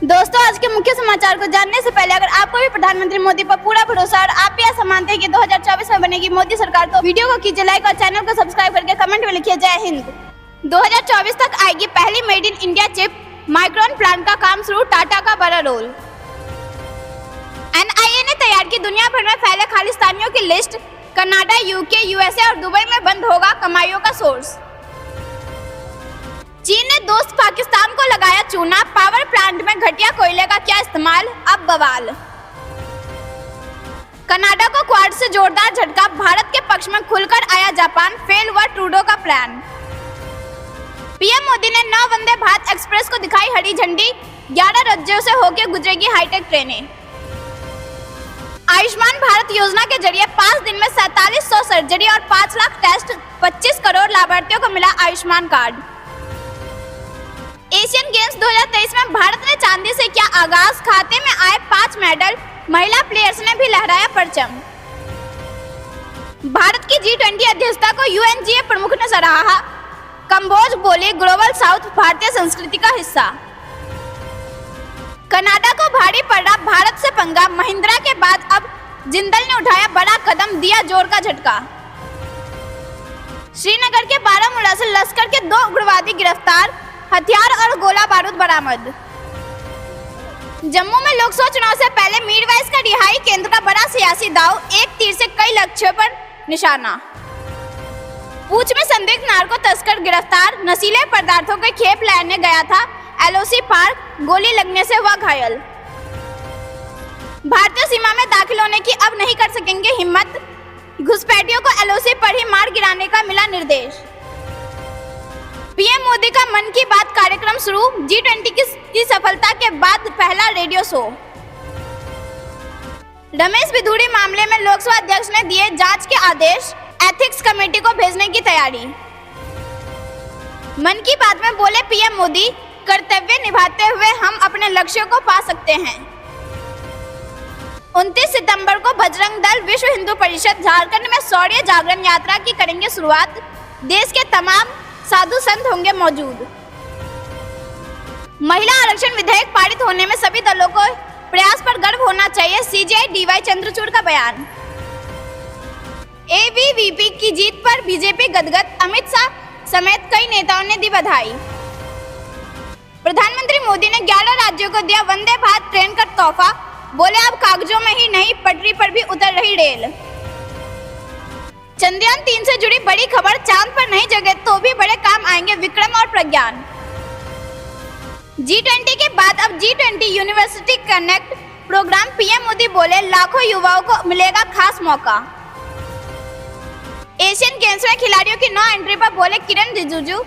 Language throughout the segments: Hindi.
दोस्तों, आज के मुख्य समाचार को जानने से पहले अगर आपको भी प्रधानमंत्री मोदी पर पूरा भरोसा और आप भी ऐसा मानते हैं कि 2024 में बनेगी मोदी सरकार, तो वीडियो को कीजिए लाइक और चैनल को सब्सक्राइब करके कमेंट में लिखिए जय हिंद। 2024 तक आएगी पहली made in India chip, micron plant का काम शुरू, टाटा का बड़ा रोल। NIA ने तैयार की दुनिया भर में फैले खालिस्तानियों की लिस्ट, कनाडा, यूके, USA और दुबई में बंद होगा कमाइयों का सोर्स। चीन ने दोस्त पाकिस्तान को लगाया चूना, पावर प्लांट में घटिया कोयले का किया इस्तेमाल, अब बवाल। कनाडा को क्वाड से जोरदार झटका, भारत के पक्ष में खुलकर आया जापान, फेल हुआ ट्रूडो का प्लान। पीएम मोदी ने 9 वंदे भारत एक्सप्रेस को दिखाई हरी झंडी, 11 राज्यों से होकर गुजरेगी हाईटेक ट्रेनें। आयुष्मान भारत योजना के जरिए 5 दिन में 4700 सर्जरी और 5 लाख टेस्ट, 25 करोड़ लाभार्थियों को मिला आयुष्मान कार्ड। एशियन गेम्स 2023 में भारत ने चांदी से किया आगाज, खाते में आए 5 मेडल, महिला प्लेयर्स ने भी लहराया परचम। भारत की G20 अध्यक्षता को UNGA प्रमुख ने सराहा, कंबोज बोले ग्लोबल साउथ भारतीय संस्कृति का हिस्सा। कनाडा को भारी पड़ रहा भारत से पंगा, महिंद्रा के बाद अब जिंदल ने उठाया बड़ा कदम, दिया जोर का झटका। श्रीनगर के बारामूला से लश्कर के 2 उग्रवादी गिरफ्तार, हथियार और गोला बारूद बरामद। जम्मू में लोकसभा चुनाव से पहले मीरवाइज का रिहाई केंद्र का बड़ा सियासी दांव, एक तीर से कई लक्ष्यों पर निशाना। पूंछ में संदिग्ध नार्को तस्कर गिरफ्तार, नशीले पदार्थों के खेप लाने गया था LOC पार्क, गोली लगने से हुआ घायल। भारतीय सीमा में दाखिल होने की अब नहीं कर सकेंगे हिम्मत, घुसपैठियों को LOC पर ही मार गिराने का मिला निर्देश। पीएम मोदी का मन की बात कार्यक्रम शुरू, G20 की सफलता के बाद पहला रेडियो शो। रमेश बिधूड़ी मामले में लोकसभा अध्यक्ष ने दिए जांच के आदेश, एथिक्स कमेटी को भेजने की तैयारी। मन की बात में बोले पीएम मोदी, कर्तव्य निभाते हुए हम अपने लक्ष्यों को पा सकते हैं। 29 सितंबर को बजरंग दल, विश्व हिंदू परिषद झारखंड में शौर्य जागरण यात्रा की करेंगे शुरुआत, देश के तमाम साधु संत होंगे मौजूद। महिला आरक्षण विधेयक पारित होने में सभी दलों को प्रयास पर गर्व होना चाहिए, CJI DY चंद्रचूड़ का बयान। ABVP की जीत पर बीजेपी गदगद, अमित शाह समेत कई नेताओं ने दी बधाई। प्रधानमंत्री मोदी ने 11 राज्यों को दिया वंदे भारत ट्रेन का तोहफा, बोले अब कागजों में ही नहीं पटरी पर भी उतर रही रेल। चंद्रयान 3 से जुड़ी बड़ी खबर, चांद पर नहीं जगह तो भी बड़े काम आएंगे विक्रम और प्रज्ञान। G20 के बाद अब G20 university connect program, PM Modi बोले लाखों युवाओं को मिलेगा खास मौका। एशियन गेम्स में खिलाड़ियों की 9 एंट्री पर बोले किरण रिजिजू,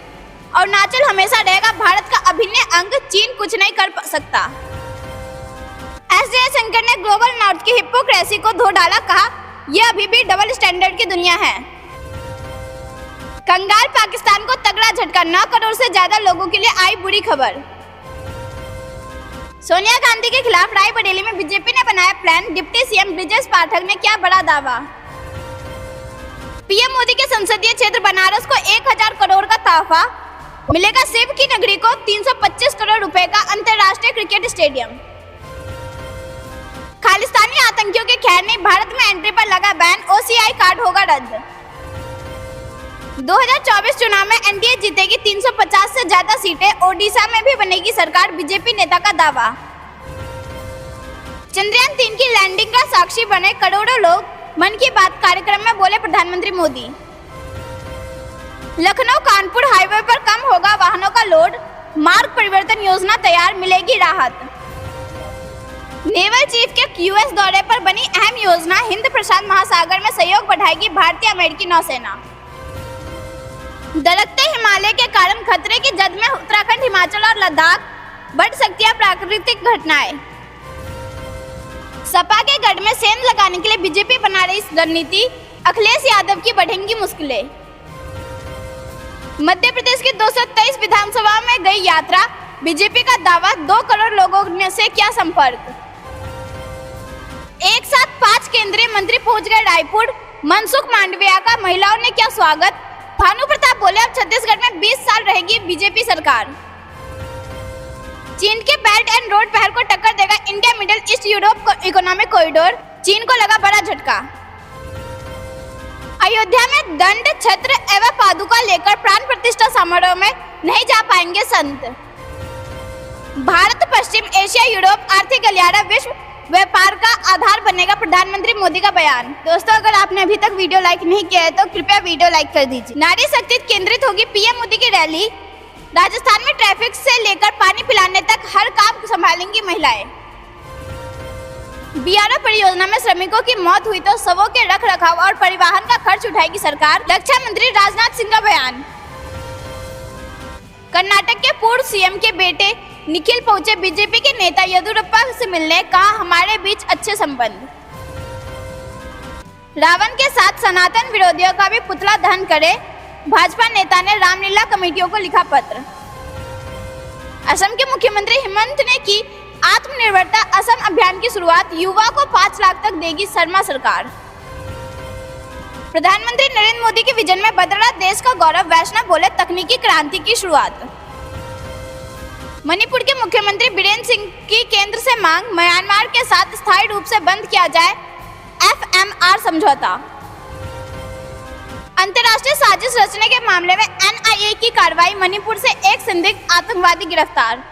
अरुणाचल हमेशा रहेगा भारत का अभिन्न अंग, चीन कुछ नहीं कर सकता। S जयशंकर ने ग्लोबल नॉर्थ की हिपोक्रेसी को धो डाला, कहा यह अभी भी डबल स्टैंडर्ड की दुनिया है। कंगाल पाकिस्तान को तगड़ा झटका, 9 करोड़ से ज्यादा लोगों के लिए आई बुरी खबर। सोनिया गांधी के खिलाफ रायबरेली में बीजेपी ने बनाया प्लान, डिप्टी CM ब्रिजेश पाठक ने किया बड़ा दावा। पीएम मोदी के संसदीय क्षेत्र बनारस को 1000 करोड़ का तोहफा, मिलेगा शिव की नगरी को 325 करोड़ रुपए का अंतरराष्ट्रीय क्रिकेट स्टेडियम। खालिस्तानी आतंकियों के खैर नहीं, भारत में एंट्री पर लगा बैन, OCI कार्ड होगा रद्द। 2024 चुनाव में NDA जीतेगी 350 से ज्यादा सीटें, ओडिशा में भी बनेगी सरकार, बीजेपी नेता का दावा। चंद्रयान 3 की लैंडिंग का साक्षी बने करोड़ों लोग, मन की बात कार्यक्रम में बोले प्रधानमंत्री मोदी। लखनऊ कानपुर हाईवे पर कम होगा वाहनों का लोड, मार्ग परिवर्तन योजना तैयार, मिलेगी राहत। नेवल चीफ के US दौरे पर बनी अहम योजना, हिंद प्रशांत महासागर में सहयोग बढ़ाएगी भारतीय अमेरिकी नौसेना। दरकते हिमालय के कारण खतरे की जद में उत्तराखंड, हिमाचल और लद्दाख, बढ़ सकती है प्राकृतिक घटनाएं। सपा के गढ़ में सेंध लगाने के लिए बीजेपी बना रही रणनीति, अखिलेश यादव की बढ़ेंगी मुश्किलें। मध्य प्रदेश की 223 विधानसभा में गई यात्रा, बीजेपी का दावा 2 करोड़ लोगों ने से किया संपर्क। एक साथ 5 केंद्रीय मंत्री पहुंच गए रायपुर, मनसुख मांडविया का महिलाओं ने किया स्वागत। भानु प्रताप बोले अब छत्तीसगढ़ में 20 साल रहेगी बीजेपी सरकार। चीन के बेल्ट एंड रोड पहल को टक्कर देगा India middle east Europe economic corridor, चीन को लगा बड़ा झटका। अयोध्या में दंड छत्र एवं पादुका लेकर प्राण प्रतिष्ठा समारोह में नहीं जा पाएंगे संत। भारत पश्चिम एशिया यूरोप आर्थिक गलियारा विश्व व्यापार का आधार बनेगा, प्रधानमंत्री मोदी का बयान। दोस्तों, अगर आपने अभी तक वीडियो लाइक नहीं किया है तो कृपया वीडियो लाइक कर दीजिए। नारी शक्ति केंद्रित होगी पीएम मोदी की रैली, राजस्थान में ट्रैफिक से लेकर पानी पिलाने तक हर काम संभालेंगी महिलाएं। बीआरओ परियोजना में श्रमिकों की मौत हुई तो शवों के रख रखाव और परिवहन का खर्च उठाएगी सरकार, रक्षा मंत्री राजनाथ सिंह का बयान। कर्नाटक के पूर्व सीएम के बेटे निखिल पहुंचे बीजेपी के नेता येदियुरप्पा से मिलने, कहा हमारे बीच अच्छे संबंध। रावण के साथ सनातन विरोधियों का भी पुतला दहन करे, भाजपा नेता ने रामलीला कमेटियों को लिखा पत्र। असम के मुख्यमंत्री हेमंत ने की आत्मनिर्भरता असम अभियान की शुरुआत, युवा को 5 लाख तक देगी शर्मा सरकार। प्रधानमंत्री नरेंद्र मोदी के विजन में बदल रहा देश का गौरव, वैष्णव बोले तकनीकी क्रांति की शुरुआत। मणिपुर के मुख्यमंत्री बीरेन सिंह की केंद्र से मांग, म्यांमार के साथ स्थायी रूप से बंद किया जाए FMR समझौता। अंतर्राष्ट्रीय साजिश रचने के मामले में NIA की कार्रवाई, मणिपुर से एक संदिग्ध आतंकवादी गिरफ्तार।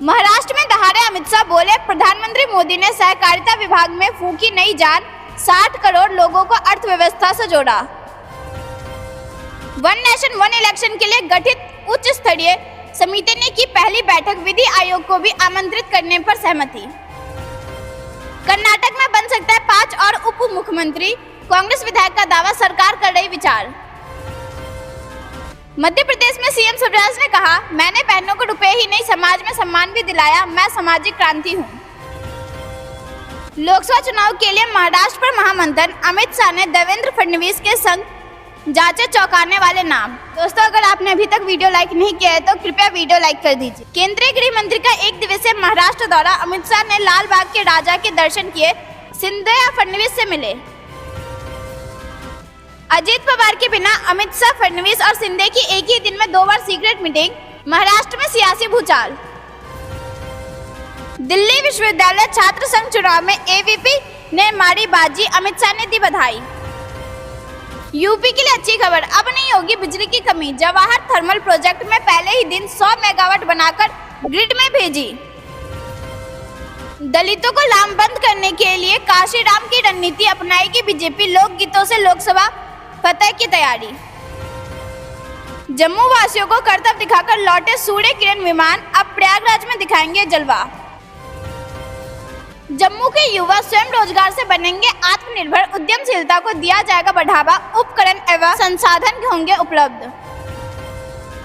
महाराष्ट्र में दहाड़े अमित शाह बोले, प्रधानमंत्री मोदी ने सहकारिता विभाग में फूकी नई जान, 60 करोड़ लोगों को अर्थव्यवस्था से जोड़ा। वन नेशन वन इलेक्शन के लिए गठित उच्च स्तरीय समिति ने की पहली बैठक, विधि आयोग को भी आमंत्रित करने पर सहमति। कर्नाटक में बन सकता है 5 और उप मुख्यमंत्री, कांग्रेस विधायक का दावा, सरकार कर रही विचार। मध्य प्रदेश में सीएम शिवराज ने कहा, मैंने बहनों को रुपए ही नहीं समाज में सम्मान भी दिलाया, मैं सामाजिक क्रांति हूँ। लोकसभा चुनाव के लिए महाराष्ट्र पर महामंथन, अमित शाह ने देवेंद्र फडणवीस के संग जांचे चौंकाने वाले नाम। दोस्तों, अगर आपने अभी तक वीडियो लाइक नहीं किया है तो कृपया वीडियो लाइक कर दीजिए। केंद्रीय गृह मंत्री का 1 दिवसीय महाराष्ट्र दौरा, अमित शाह ने लाल बाग के राजा के दर्शन किए, शिंदे या फडणवीस से मिले। अजित पवार के बिना अमित शाह, फडणवीस और शिंदे की एक ही दिन में 2 बार सीक्रेट मीटिंग, महाराष्ट्र में सियासी भूचाल। दिल्ली विश्वविद्यालय छात्र संघ चुनाव में AVP ने मारी बाजी, अमित शाह ने दी बधाई। यूपी के लिए अच्छी खबर, अब नहीं होगी बिजली की कमी, जवाहर थर्मल प्रोजेक्ट में पहले ही दिन 100 मेगावाट बनाकर ग्रिड में भेजी। दलितों को लामबंद करने के लिए काशीराम की रणनीति अपनाएगी बीजेपी, लोकगीतों से लोकसभा फतह की तैयारी। जम्मू वासियों को करतब दिखाकर लौटे सूर्य किरण विमान, अब प्रयागराज में दिखाएंगे जलवा। जम्मू के युवा स्वयं रोजगार से बनेंगे आत्मनिर्भर, उद्यमशीलता को दिया जाएगा बढ़ावा, उपकरण एवं संसाधन होंगे उपलब्ध।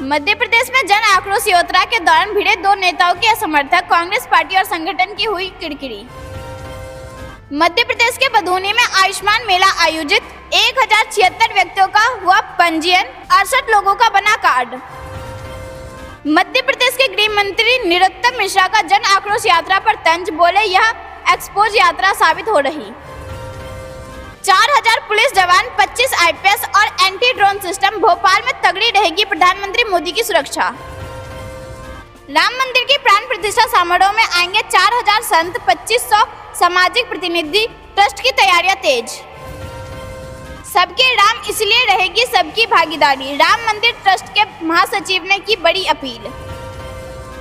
मध्य प्रदेश में जन आक्रोश यात्रा के दौरान भिड़े 2 नेताओं के समर्थक, कांग्रेस पार्टी और संगठन की हुई किरकिरी। मध्य प्रदेश के बधूनी में आयुष्मान मेला आयोजित, 1076 व्यक्तियों का हुआ पंजीयन, 68 लोगों का बना कार्ड। मध्य प्रदेश के गृह मंत्री नरोत्तम मिश्रा का जन आक्रोश यात्रा पर तंज, बोले यह एक्सपोज यात्रा साबित हो रही। 4000 पुलिस जवान, 25 IPS और एंटी ड्रोन सिस्टम, भोपाल में तगड़ी रहेगी प्रधानमंत्री मोदी की सुरक्षा। राम मंदिर की प्राण प्रतिष्ठा समारोह में आएंगे 4000 संत, 2500 सामाजिक प्रतिनिधि, ट्रस्ट की तैयारियां तेज। सबके राम इसलिए रहेगी सबकी भागीदारी, राम मंदिर ट्रस्ट के महासचिव ने की बड़ी अपील।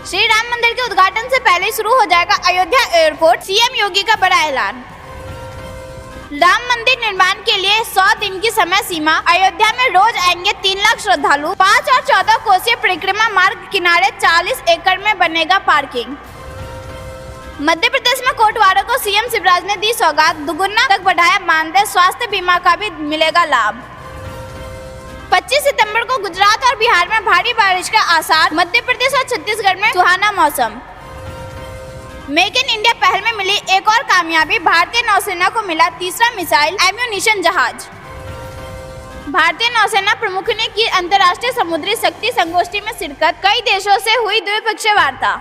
श्री राम मंदिर के उद्घाटन से पहले शुरू हो जाएगा अयोध्या एयरपोर्ट, सीएम योगी का बड़ा ऐलान। राम मंदिर निर्माण के लिए 100 दिन की समय सीमा, अयोध्या में रोज आएंगे 3 लाख श्रद्धालु, 5 और 14 कोसीय परिक्रमा मार्ग किनारे 40 एकड़ में बनेगा पार्किंग। मध्य प्रदेश में कोटवारों को सीएम शिवराज ने दी सौगात, दुगुना तक बढ़ाया मानदेय, स्वास्थ्य बीमा का भी मिलेगा लाभ। 25 सितंबर को गुजरात और बिहार में भारी बारिश का आसार, मध्य प्रदेश और छत्तीसगढ़ में सुहाना मौसम। मेक इन इंडिया पहल में मिली एक और कामयाबी, भारतीय नौसेना को मिला तीसरा मिसाइल एम्यूनिशन जहाज। भारतीय नौसेना प्रमुख ने की अंतर्राष्ट्रीय समुद्री शक्ति संगोष्ठी में शिरकत, कई देशों से हुई द्विपक्षीय वार्ता।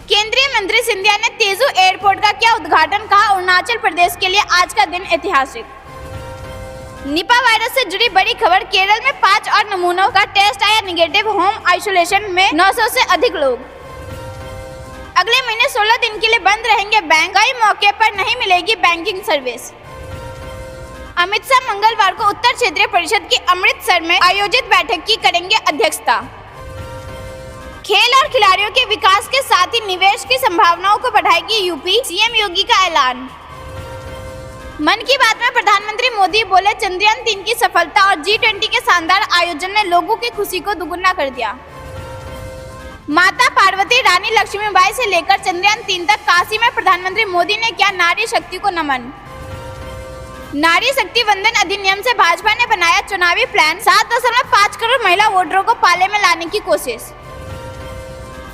केंद्रीय मंत्री सिंधिया ने तेजू एयरपोर्ट का किया उद्घाटन, कहा अरुणाचल प्रदेश के लिए आज का दिन ऐतिहासिक। निपा वायरस से जुड़ी बड़ी खबर। केरल में 5 और नमूनों का टेस्ट आया निगेटिव। होम आइसोलेशन में 900 से अधिक लोग। अगले महीने 16 दिन के लिए बंद रहेंगे बैंक। कई मौके पर नहीं मिलेगी बैंकिंग सर्विस। अमित शाह मंगलवार को उत्तर क्षेत्रीय परिषद की अमृतसर में आयोजित बैठक की करेंगे अध्यक्षता। खेल और खिलाड़ियों के विकास के साथ ही निवेश की संभावनाओं को बढ़ाएगी यूपी। सीएम योगी का ऐलान। मन की बात में प्रधानमंत्री मोदी बोले, चंद्रयान 3 की सफलता और G20 के शानदार आयोजन ने लोगों की खुशी को दुगुना कर दिया। माता पार्वती, रानी लक्ष्मीबाई से लेकर चंद्रयान 3 तक काशी में प्रधानमंत्री मोदी ने किया नारी शक्ति को नमन। नारी शक्ति वंदन अधिनियम से भाजपा ने बनाया चुनावी प्लान। 7.5 करोड़ महिला वोटरों को पाले में लाने की कोशिश।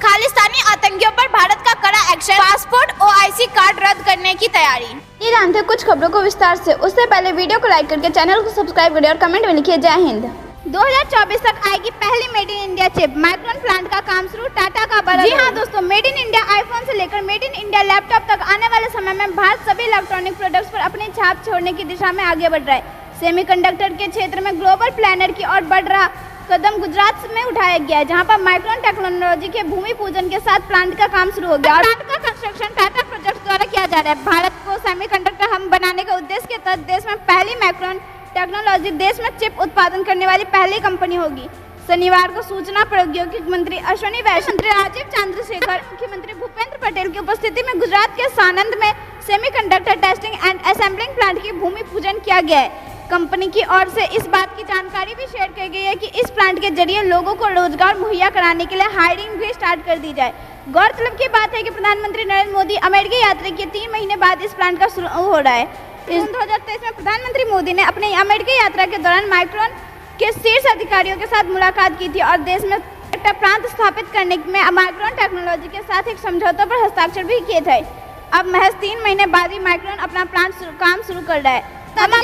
खालिस्तानी आतंकियों पर भारत का कड़ा एक्शन। पासपोर्ट OIC कार्ड रद्द करने की तैयारी। ये जानते हैं कुछ खबरों को विस्तार से। उससे पहले वीडियो को लाइक करके चैनल को सब्सक्राइब करें और कमेंट में लिखिए जय हिंद। 2024 तक आएगी पहली made in India chip. Micron plant का काम शुरू। टाटा का बड़ा। जी हाँ दोस्तों, मेड इन इंडिया आईफोन से लेकर मेड इन इंडिया लैपटॉप तक आने वाले समय में भारत सभी इलेक्ट्रॉनिक प्रोडक्ट्स पर अपनी छाप छोड़ने की दिशा में आगे बढ़ रहा है। सेमीकंडक्टर के क्षेत्र में ग्लोबल प्लानर की ओर बढ़ रहा कदम गुजरात में उठाया गया है, जहां पर माइक्रोन टेक्नोलॉजी के भूमि पूजन के साथ प्लांट का काम शुरू हो गया और प्लांट का कंस्ट्रक्शन टाटा प्रोजेक्ट्स द्वारा किया जा रहा है। भारत को सेमीकंडक्टर हब बनाने के उद्देश्य के तहत देश में पहली माइक्रोन टेक्नोलॉजी देश में चिप उत्पादन करने वाली पहली कंपनी होगी। शनिवार को सूचना प्रौद्योगिकी मंत्री अश्विनी वैष्णव, मंत्री राजीव चंद्रशेखर, मुख्यमंत्री भूपेंद्र पटेल की उपस्थिति में गुजरात के सानंद में semiconductor testing and assembling plant की भूमि पूजन किया गया है। कंपनी की ओर से इस बात की जानकारी भी शेयर की गई है कि इस प्लांट के जरिए लोगों को रोजगार मुहैया कराने के लिए हायरिंग भी स्टार्ट कर दी जाए। गौरतलब की बात है कि प्रधानमंत्री नरेंद्र मोदी अमेरिकी यात्रा के 3 महीने बाद इस प्लांट का शुरू हो रहा है। 2023 में प्रधानमंत्री मोदी ने अपनी अमेरिकी यात्रा के दौरान माइक्रोन के शीर्ष अधिकारियों के साथ मुलाकात की थी और देश में प्लांट स्थापित करने में माइक्रोन टेक्नोलॉजी के साथ एक समझौते पर हस्ताक्षर भी किए थे। अब महज 3 महीने बाद ही माइक्रोन अपना प्लांट काम शुरू कर रहा है।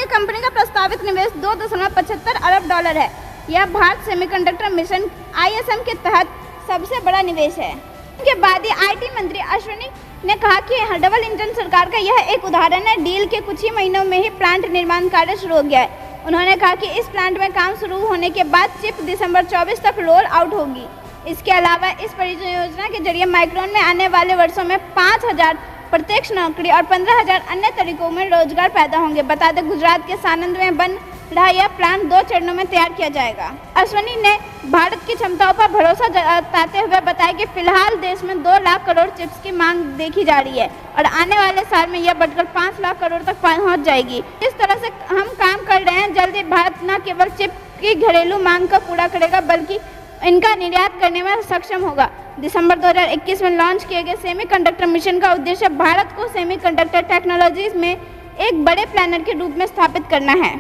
कंपनी का प्रस्तावित निवेश $2.75 अरब है। यह भारत सेमीकंडक्टर मिशन ISM के तहत सबसे बड़ा निवेश है। इसके बाद ही IT मंत्री अश्विनी ने कहा कि डबल इंजन सरकार का यह एक उदाहरण है। डील के कुछ ही महीनों में ही प्लांट निर्माण कार्य शुरू हो गया है। उन्होंने कहा कि इस प्लांट में काम शुरू होने के बाद चिप दिसंबर 24 तक रोल आउट होगी। इसके अलावा इस परियोजना के जरिए माइक्रोन में आने वाले वर्षों में 5,000 प्रत्यक्ष नौकरी और 15,000 अन्य तरीकों में रोजगार पैदा होंगे। बता दें, गुजरात के सानंद में बन रहा यह प्लांट 2 चरणों में तैयार किया जाएगा। अश्विनी ने भारत की क्षमताओं पर भरोसा जताते हुए बताया कि फिलहाल देश में 2 लाख करोड़ चिप्स की मांग देखी जा रही है और आने वाले साल में यह बढ़कर 5 लाख करोड़ तक पहुंच जाएगी। इस तरह से हम काम कर रहे हैं। जल्दी भारत न केवल चिप की घरेलू मांग को पूरा करेगा बल्कि इनका निर्यात करने में सक्षम होगा। दिसंबर 2021 में लॉन्च किए गए सेमीकंडक्टर मिशन का उद्देश्य भारत को सेमीकंडक्टर टेक्नोलॉजी में एक बड़े प्लानर के रूप में स्थापित करना है।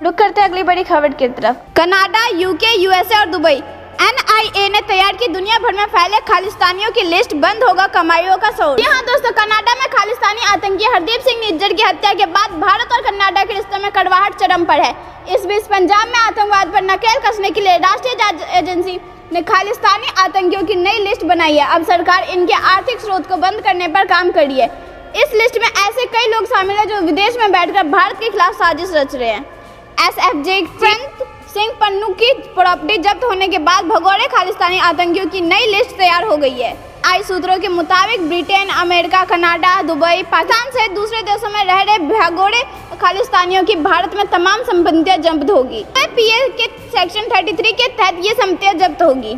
रुक करते हैं अगली बड़ी खबर की तरफ। कनाडा, UK, USA और दुबई। NIA ने तैयार की दुनिया भर में फैले खालिस्तानियों की लिस्ट। बंद होगा कमाइयों का शोर। यहाँ दोस्तों, कनाडा में खालिस्तानी आतंकी हरदीप सिंह निज्जर की हत्या के बाद भारत और कनाडा के रिश्ते में कड़वाहट चरम पर है। इस बीच पंजाब में आतंकवाद पर नकेल कसने के लिए राष्ट्रीय जांच एजेंसी ने खालिस्तानी आतंकियों की नई लिस्ट बनाई है। अब सरकार इनके आर्थिक स्रोत को बंद करने पर काम कर रही है। इस लिस्ट में ऐसे कई लोग शामिल हैं जो विदेश में बैठकर भारत के खिलाफ साजिश रच रहे हैं। SFJ सिंह पन्नू की प्रॉपर्टी जब्त होने के बाद भगोड़े खालिस्तानी आतंकियों की नई लिस्ट तैयार हो गई है। आई सूत्रों के मुताबिक Britain, America, Canada, Dubai, Pakistan सहित दूसरे देशों में रह रहे भगोड़े खालिस्तानियों की भारत में तमाम संपत्तियां जब्त होगी। PA के सेक्शन 33 के तहत ये संपत्तियां जब्त होगी।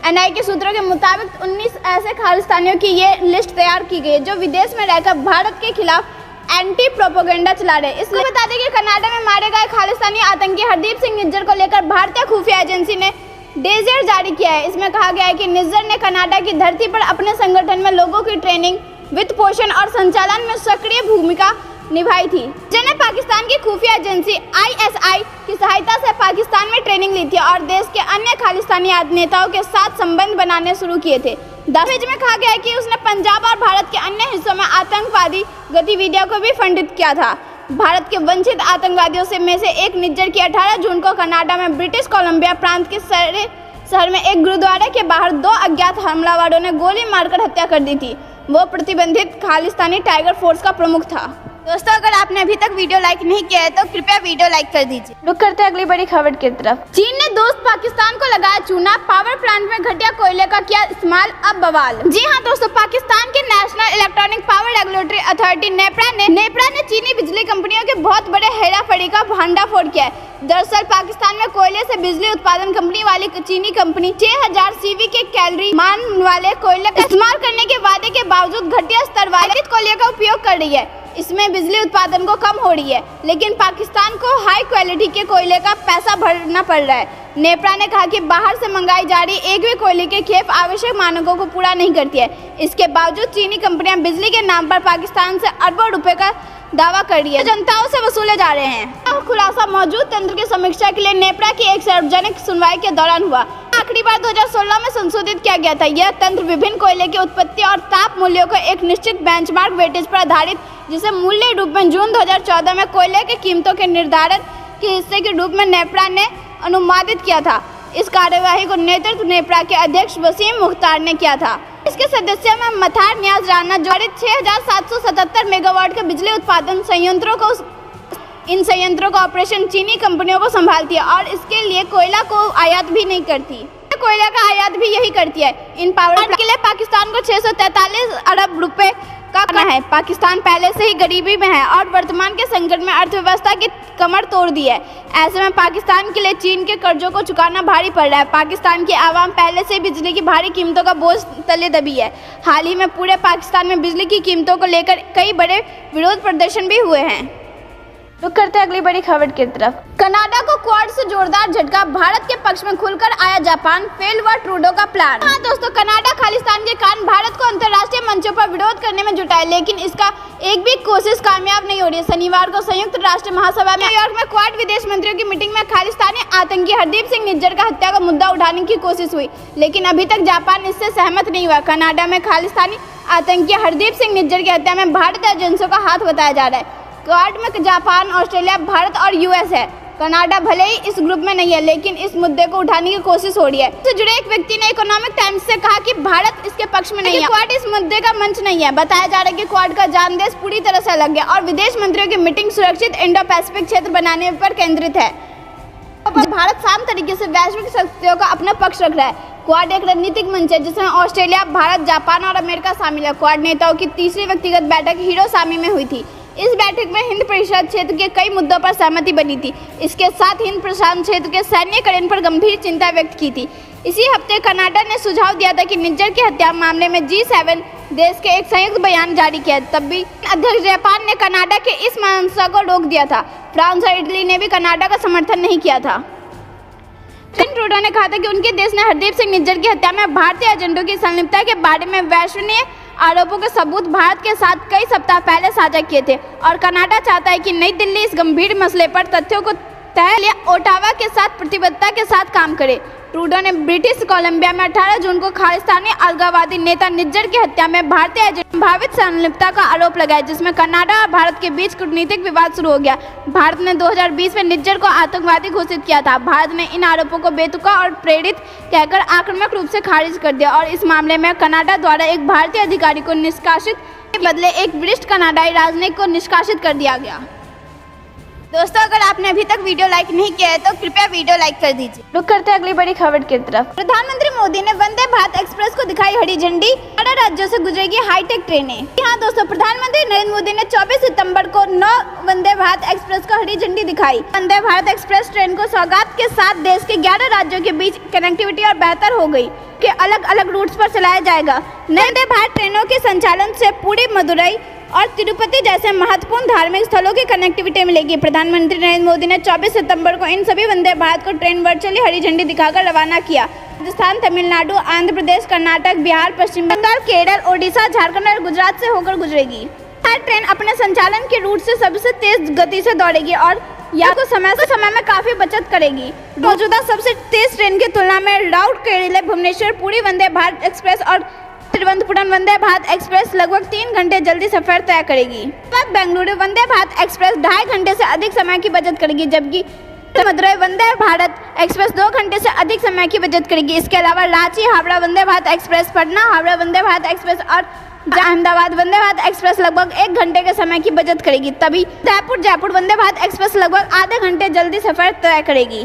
NIA के सूत्रों के मुताबिक 19 ऐसे खालिस्तानियों की ये लिस्ट तैयार की गई है जो विदेश में रहकर भारत के खिलाफ एंटी प्रोपेगेंडा चला रहे। इसलिए बता दें कि कनाडा में मारे गए खालिस्तानी आतंकी हरदीप सिंह निज्जर को लेकर भारतीय खुफिया एजेंसी ने डेजर जारी किया है। इसमें कहा गया है कि निज्जर ने कनाडा की धरती पर अपने संगठन में लोगों की ट्रेनिंग, वित्त पोषण और संचालन में सक्रिय भूमिका निभाई थी। जिन्हें पाकिस्तान की खुफिया एजेंसी ISI की सहायता से पाकिस्तान में ट्रेनिंग ली थी और देश के अन्य खालिस्तानी नेताओं के साथ संबंध बनाने शुरू किए थे। दस्तावेज में कहा गया है कि उसने पंजाब और भारत के अन्य हिस्सों में आतंकवादी गतिविधियों को भी फंडित किया था। भारत के वंचित आतंकवादियों में से एक निज्जर की 18 जून को कनाडा में ब्रिटिश कोलंबिया प्रांत के शहर में एक गुरुद्वारे के बाहर 2 अज्ञात हमलावरों ने गोली मारकर हत्या कर दी थी। वो प्रतिबंधित खालिस्तानी टाइगर फोर्स का प्रमुख था। दोस्तों, अगर आपने अभी तक वीडियो लाइक नहीं किया है तो कृपया वीडियो लाइक कर दीजिए। रुक करते हैं अगली बड़ी खबर की तरफ। चीन ने दोस्त पाकिस्तान को लगाया चूना, पावर प्लांट में घटिया कोयले का किया इस्तेमाल, अब बवाल। जी हाँ दोस्तों, पाकिस्तान के national electronic power regulatory authority NEPRA ने चीनी बिजली कंपनियों के बहुत बड़े हेराफेरी का भंडाफोड़ किया है। दरअसल पाकिस्तान में कोयले से बिजली उत्पादन कंपनी वाली चीनी कंपनी 6000 सीवी के कैलोरी मान वाले कोयले का इस्तेमाल करने के वादे के बावजूद घटिया स्तर वाले कोयले का उपयोग कर रही है। इसमें बिजली उत्पादन को कम हो रही है, लेकिन पाकिस्तान को हाई क्वालिटी के कोयले का पैसा भरना पड़ रहा है। नेपरा ने कहा कि बाहर से मंगाई जा रही एक भी कोयले की खेप आवश्यक मानकों को पूरा नहीं करती है। इसके बावजूद चीनी कंपनियां बिजली के नाम पर पाकिस्तान से अरबों रुपए का दावा कर रही है, जनताओं से वसूले जा रहे हैं। खुलासा मौजूद तंत्र की समीक्षा के लिए नेपरा की एक सार्वजनिक सुनवाई के दौरान हुआ। आखिरी बार 2016 में संशोधित किया गया था। यह तंत्र विभिन्न कोयले की उत्पत्ति और ताप मूल्यों को एक निश्चित बेंचमार्क वेटेज पर आधारित, जिसे मूल्य रूप में जून 2014 में कोयले की कीमतों के निर्धारण के हिस्से के रूप में नेपरा ने अनुमोदित किया था। इस कार्यवाही को नेतृत्व नेपरा के अध्यक्ष वसीम मुख्तार ने किया था। इसके सदस्यों में मथार न्याज राना जोड़ित 6777 मेगावाट के बिजली उत्पादन संयंत्रों को इन संयंत्रों का ऑपरेशन चीनी कंपनियों को संभालती है और इसके लिए कोयला को आयात भी नहीं करती। कोयला का आयात भी यही करती है। इन पावर प्लांट के लिए पाकिस्तान को 643 अरब रुपए का करना है। पाकिस्तान पहले से ही गरीबी में है और वर्तमान के संकट में अर्थव्यवस्था की कमर तोड़ दी है। ऐसे में पाकिस्तान के लिए चीन के कर्जों को चुकाना भारी पड़ रहा है। पाकिस्तान की आवाम पहले से बिजली की भारी कीमतों का बोझ तले दबी है। हाल ही में पूरे पाकिस्तान में बिजली की कीमतों को लेकर कई बड़े विरोध प्रदर्शन भी हुए हैं। रुक करते हैं अगली बड़ी खबर की तरफ। कनाडा को क्वाड से जोरदार झटका, भारत के पक्ष में खुलकर आया जापान, फेल हुआ ट्रूडो का प्लान। हाँ दोस्तों, कनाडा खालिस्तान के कारण भारत को अंतर्राष्ट्रीय मंचों पर विरोध करने में जुटा है, लेकिन इसका एक भी कोशिश कामयाब नहीं हो रही है। शनिवार को संयुक्त राष्ट्र महासभा में न्यूयॉर्क में क्वाड विदेश मंत्रियों की मीटिंग में खालिस्तानी आतंकी हरदीप सिंह निज्जर का हत्या का मुद्दा उठाने की कोशिश हुई, लेकिन अभी तक जापान इससे सहमत नहीं हुआ। कनाडा में खालिस्तानी आतंकी हरदीप सिंह निज्जर की हत्या में भारतीय एजेंसियों का हाथ बताया जा रहा है। क्वाड में जापान, ऑस्ट्रेलिया, भारत और यूएस है। कनाडा भले ही इस ग्रुप में नहीं है, लेकिन इस मुद्दे को उठाने की कोशिश हो रही है। इससे जुड़े एक व्यक्ति ने इकोनॉमिक टाइम्स से कहा कि भारत इसके पक्ष में नहीं है। क्वाड इस मुद्दे का मंच नहीं है। बताया जा रहा है कि क्वाड का जानदेश पूरी तरह से अलग है और विदेश मंत्रियों की मीटिंग सुरक्षित इंडो पैसिफिक क्षेत्र बनाने पर केंद्रित है। भारत शांत तरीके से वैश्विक शक्तियों का अपना पक्ष रख रहा है। क्वाड एक रणनीतिक मंच है जिसमें ऑस्ट्रेलिया, भारत, जापान और अमेरिका शामिल है। क्वाड नेताओं की तीसरी व्यक्तिगत बैठक हिरोशिमा में हुई थी। इस बैठक में हिंद प्रशांत क्षेत्र के कई मुद्दों पर सहमति बनी थी। इसके साथ हिंद प्रशांत क्षेत्र के सैन्यकरण पर गंभीर चिंता व्यक्त की थी। इसी हफ्ते कनाडा ने सुझाव दिया था कि निज्जर की हत्या मामले में G7 देश के एक संयुक्त बयान जारी किया। तब भी अध्यक्ष जापान ने कनाडा के इस मंशा को रोक दिया था। फ्रांस और इटली ने भी कनाडा का समर्थन नहीं किया था। ट्रूडो ने कहा था कि उनके देश ने हरदीप सिंह निज्जर की हत्या में भारतीय एजेंटों की संलिप्तता के बारे में वैश्विक आरोपों के सबूत भारत के साथ कई सप्ताह पहले साझा किए थे और कनाडा चाहता है कि नई दिल्ली इस गंभीर मसले पर तथ्यों को तय लिया ओटावा के साथ प्रतिबद्धता के साथ काम करे। ट्रूडो ने ब्रिटिश कोलंबिया में 18 जून को खालिस्तानी अलगाववादी नेता निज्जर की हत्या में भारतीय एजेंट संभावित संलिप्तता का आरोप लगाया, जिसमें कनाडा और भारत के बीच कूटनीतिक विवाद शुरू हो गया। भारत ने 2020 में निज्जर को आतंकवादी घोषित किया था। भारत ने इन आरोपों को बेतुका और प्रेरित कहकर आक्रामक रूप से खारिज कर दिया और इस मामले में कनाडा द्वारा एक भारतीय अधिकारी को निष्कासित के बदले एक वरिष्ठ कनाडाई राजनयिक को निष्कासित कर दिया गया। दोस्तों, अगर आपने अभी तक वीडियो लाइक नहीं किया है तो कृपया वीडियो लाइक कर दीजिए। रुक करते हैं अगली बड़ी खबर की तरफ। प्रधानमंत्री मोदी ने वंदे भारत एक्सप्रेस को दिखाई हरी झंडी, 18 राज्यों से गुजरेगी हाईटेक ट्रेनें। हाँ दोस्तों, प्रधानमंत्री नरेंद्र मोदी ने 24 सितंबर को 9 वंदे भारत एक्सप्रेस को हरी झंडी दिखाई। वंदे भारत एक्सप्रेस ट्रेन को सौगात के साथ देश के 11 राज्यों के बीच कनेक्टिविटी और बेहतर हो गई के अलग अलग रूट्स पर चलाया जाएगा। वंदे भारत ट्रेनों के संचालन से पूरी मदुरई और तिरुपति जैसे महत्वपूर्ण धार्मिक स्थलों की कनेक्टिविटी मिलेगी। प्रधानमंत्री नरेंद्र मोदी ने 24 सितंबर को इन सभी वंदे भारत को ट्रेन वर्चुअली हरी झंडी दिखाकर रवाना किया। राजस्थान, तमिलनाडु, आंध्र प्रदेश, कर्नाटक, बिहार, पश्चिम बंगाल, केरल, ओडिशा, झारखंड और गुजरात से होकर गुजरेगी। हर ट्रेन अपने संचालन के रूट से सबसे तेज गति से दौड़ेगी और या को समय में काफी बचत करेगी। मौजूदा सबसे तेज ट्रेन की तुलना में राउट केरल, भुवनेश्वर, पुरी वंदे भारत एक्सप्रेस और तिरुवनंतपुरम वंदे भारत एक्सप्रेस लगभग 3 घंटे जल्दी सफर तय करेगी। बेंगलुरु वंदे भारत एक्सप्रेस 2.5 घंटे से अधिक समय की बचत करेगी, जबकि मदुरई वंदे भारत एक्सप्रेस 2 घंटे से अधिक समय की बचत करेगी। इसके अलावा रांची हावड़ा वंदे भारत एक्सप्रेस, पटना हावड़ा वंदे भारत एक्सप्रेस और अहमदाबाद वंदे भारत एक्सप्रेस लगभग 1 घंटे के समय की बचत करेगी, तभी उदयपुर जयपुर वंदे भारत एक्सप्रेस लगभग आधे घंटे जल्दी सफर तय करेगी।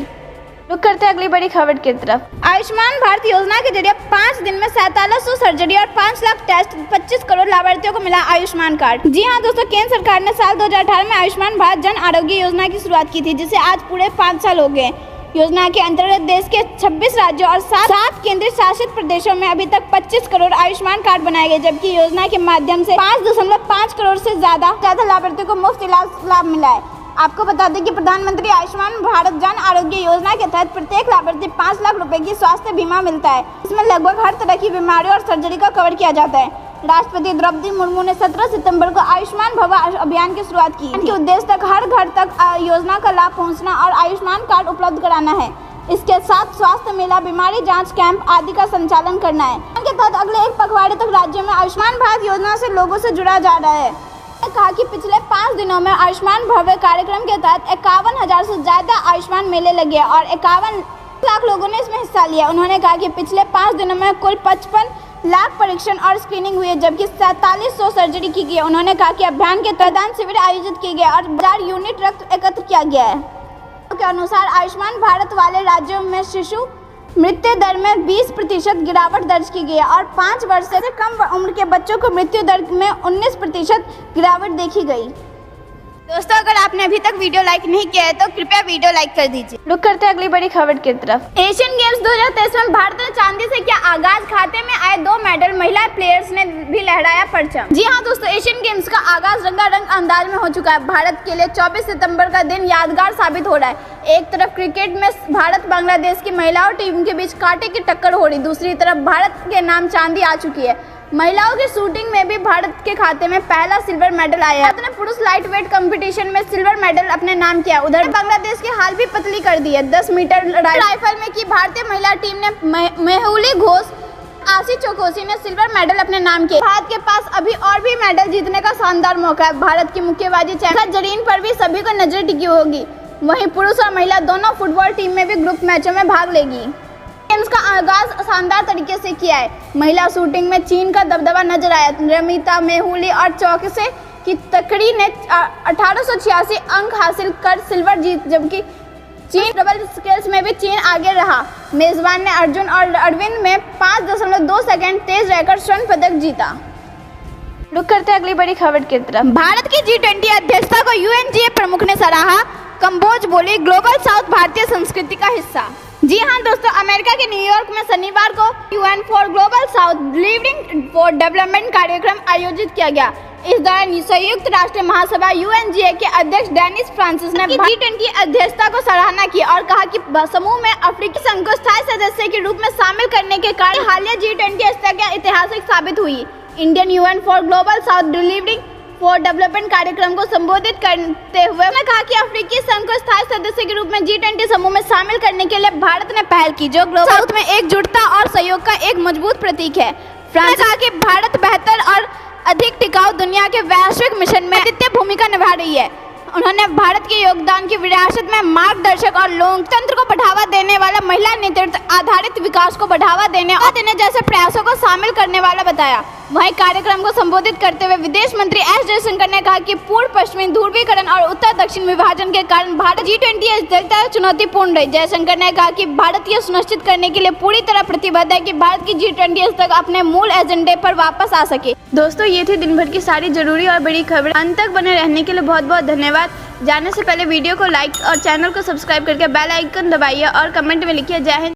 रुक करते हैं अगली बड़ी खबर की तरफ। आयुष्मान भारत योजना के जरिए 5 दिन में 4700 सर्जरी और 5 लाख टेस्ट, 25 करोड़ लाभार्थियों को मिला आयुष्मान कार्ड। जी हाँ दोस्तों, केंद्र सरकार ने साल 2018 में आयुष्मान भारत जन आरोग्य योजना की शुरुआत की थी, जिसे आज पूरे 5 साल हो गए। योजना के अंतर्गत देश के 26 राज्यों और 7 केंद्र शासित प्रदेशों में अभी तक 25 करोड़ आयुष्मान कार्ड बनाए गए, जबकि योजना के माध्यम से 5.5 करोड़ से ज्यादा लाभार्थियों को मुफ्त इलाज लाभ मिला है। आपको बता दें कि प्रधानमंत्री आयुष्मान भारत जन आरोग्य योजना के तहत प्रत्येक लाभार्थी 5 लाख रुपए की स्वास्थ्य बीमा मिलता है। इसमें लगभग हर तरह की बीमारियों और सर्जरी का कवर किया जाता है। राष्ट्रपति द्रौपदी मुर्मू ने 17 सितंबर को आयुष्मान भव अभियान की शुरुआत की। इनके उद्देश्य तक हर घर तक योजना का लाभ पहुंचना और आयुष्मान कार्ड उपलब्ध कराना है। इसके साथ स्वास्थ्य मेला, बीमारी जांच कैंप आदि का संचालन करना है। इनके तहत अगले 1 पखवाड़े तक राज्य में आयुष्मान भारत योजना से लोगों से जुड़ा जा रहा है। कहा कि पिछले 5 दिनों में आयुष्मान भव्य कार्यक्रम के तहत 51,000 से ज्यादा आयुष्मान मेले लगे और 51 लाख लोगों ने इसमें हिस्सा लिया। उन्होंने कहा कि पिछले 5 दिनों में कुल 55 लाख परीक्षण और स्क्रीनिंग हुई है, जबकि 4700 सर्जरी की गई। उन्होंने कहा कि अभियान के तहत शिविर आयोजित किए गए और 1000 यूनिट रक्त एकत्र किया गया है। के अनुसार आयुष्मान भारत वाले राज्यों में शिशु मृत्यु दर में 20% गिरावट दर्ज की गई है और 5 वर्ष से कम उम्र के बच्चों को मृत्यु दर में 19% गिरावट देखी गई। दोस्तों, अगर आपने अभी तक वीडियो लाइक नहीं किया है तो कृपया वीडियो लाइक कर दीजिए। रुक करते हैं अगली बड़ी खबर की तरफ। एशियन गेम्स 2023 में भारत ने चांदी से किया आगाज। खाते में आए 2 मेडल, महिला प्लेयर्स ने भी लहराया परचम। जी हाँ दोस्तों, एशियन गेम्स का आगाज रंगारंग अंदाज में हो चुका है। भारत के लिए 24 सितंबर का दिन यादगार साबित हो रहा है। एक तरफ क्रिकेट में भारत बांग्लादेश की महिलाओं टीम के बीच कांटे की टक्कर हो रही, दूसरी तरफ भारत के नाम चांदी आ चुकी है। महिलाओं की शूटिंग में भी भारत के खाते में पहला सिल्वर मेडल आया है। भारत ने पुरुष लाइट वेट कंपटीशन में सिल्वर मेडल अपने नाम किया। उधर बांग्लादेश की हाल भी पतली कर दी है। 10 मीटर राइफल में की भारतीय महिला टीम ने मेहुली घोष, आशी चौकोसी ने सिल्वर मेडल अपने नाम किए। भारत के पास अभी और भी मेडल जीतने का शानदार मौका है। भारत की मुक्केबाजी चैंपियन जरीन पर भी सभी को नजर टिकी होगी। वहीं पुरुष और महिला दोनों फुटबॉल टीम में भी ग्रुप मैचों में भाग लेगी। गेम्स का आगाज शानदार तरीके से किया है। महिला शूटिंग में चीन का दबदबा नजर आया। रमिता, मेहुली और चौकसे की तकड़ी ने 1886 अंक हासिल कर सिल्वर जीत, जबकि चीन डबल स्केल्स में भी चीन आगे रहा। मेजबान ने अर्जुन और अरविंद में 5.2 सेकंड तेज रहकर स्वर्ण पदक जीता। रुक करते अगली बड़ी खबर की तरफ। भारत की G20 अध्यक्षता को UNGA प्रमुख ने सराहा। कंबोज बोली, ग्लोबल साउथ भारतीय संस्कृति का हिस्सा। जी हाँ दोस्तों, अमेरिका के न्यूयॉर्क में शनिवार को UN for global south leading for development कार्यक्रम आयोजित किया गया। इस दौरान संयुक्त राष्ट्र महासभा UNGA के अध्यक्ष डेनिस फ्रांसिस ने G20 अध्यक्षता को सराहना की और कहा कि समूह में अफ्रीकी संघ को स्थायी सदस्य के रूप में शामिल करने के कारण हालिया G20 अध्यक्षता ऐतिहासिक साबित हुई। Indian UN for global south leading for development कार्यक्रम को संबोधित करते हुए उन्होंने कहा कि अफ्रीकी संघ को स्थायी सदस्य के रूप में G20 समूह में शामिल करने के लिए भारत ने पहल की, जो ग्लोबल साउथ में एकजुटता और सहयोग का एक मजबूत प्रतीक है। फ्रांस ने कहा कि भारत बेहतर और अधिक टिकाऊ दुनिया के वैश्विक मिशन में अद्वितीय भूमिका निभा रही है। उन्होंने भारत के योगदान की विरासत में मार्गदर्शक और लोकतंत्र को बढ़ावा देने वाला, महिला नेतृत्व आधारित विकास को बढ़ावा देने जैसे प्रयासों को शामिल करने वाला बताया। वहीं कार्यक्रम को संबोधित करते हुए विदेश मंत्री एस जयशंकर ने कहा कि पूर्व पश्चिमी ध्रुवीकरण और उत्तर दक्षिण विभाजन के कारण भारत G20 अध्यक्षता चुनौतीपूर्ण रही। जयशंकर ने कहा कि भारत यह सुनिश्चित करने के लिए पूरी तरह प्रतिबद्ध है कि भारत की G20 अध्यक्षता अपने मूल एजेंडे पर वापस आ सके। दोस्तों, ये थी दिन भर की सारी जरूरी और बड़ी खबर। अंत तक बने रहने के लिए बहुत बहुत धन्यवाद। जाने से पहले वीडियो को लाइक और चैनल को सब्सक्राइब करके बेल आइकन दबाइए और कमेंट में लिखिए जय हिंद।